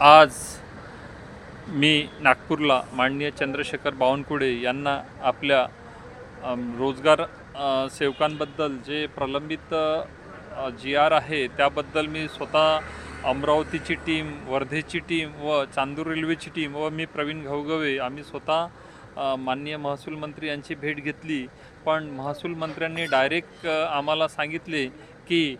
आज मी नागपूरला माननीय चंद्रशेखर बावनकुळे यांना आपल्या रोजगार सेवकांबद्दल जे प्रलंबित जी आर आहे त्याबद्दल मी स्वतः अमरावतीची टीम, वर्धेची टीम व चांदूर रेल्वेची टीम व मी प्रवीण घाऊगवे आम्ही स्वतः माननीय महसूल मंत्री यांची भेट घेतली. पण महसूल मंत्र्यांनी डायरेक्ट आम्हाला सांगितले की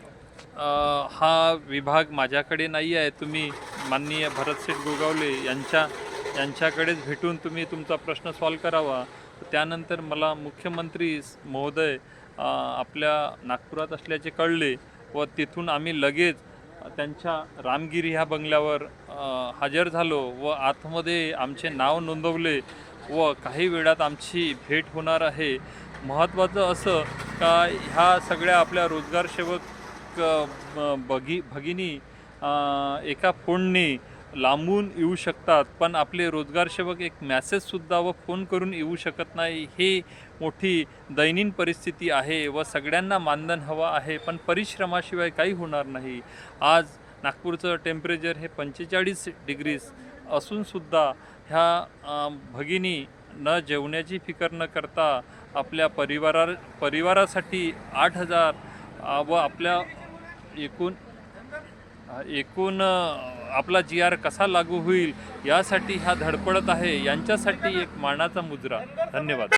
हा विभाग माझ्याकडे नाही आहे, तुम्ही माननीय भरतसेठ गोगावले यांच्याकडेच भेटून तुम्ही तुमचा प्रश्न सॉल्व करावा. त्यानंतर मला मुख्यमंत्री महोदय आपल्या नागपुरात असल्याचे कळले व तिथून आम्ही लगेच त्यांच्या रामगिरी ह्या बंगल्यावर हजर झालो व आतमध्ये आमचे नाव नोंदवले व काही वेळात आमची भेट होणार आहे. महत्त्वाचं असं का ह्या सगळ्या आपल्या रोजगार सेवक भगिनी एका फोनने लांबून येऊ शकतात, पण आपले रोजगार सेवक एक मेसेजसुद्धा व फोन करून येऊ शकत नाही. हे मोठी दैनंदिन परिस्थिती आहे व सगळ्यांना मानधन हवं आहे, पण परिश्रमाशिवाय काही होणार नाही. आज नागपूरचं टेम्परेचर हे 45 डिग्रीज असूनसुद्धा ह्या भगिनी न जेवण्याची फिकर न करता आपल्या परिवारासाठी 8,000 व आपल्या एकूण आपला जी आर कसा लागू होईल यासाठी ह्या धडपडत आहे. यांच्यासाठी एक मानाचा मुजरा. धन्यवाद.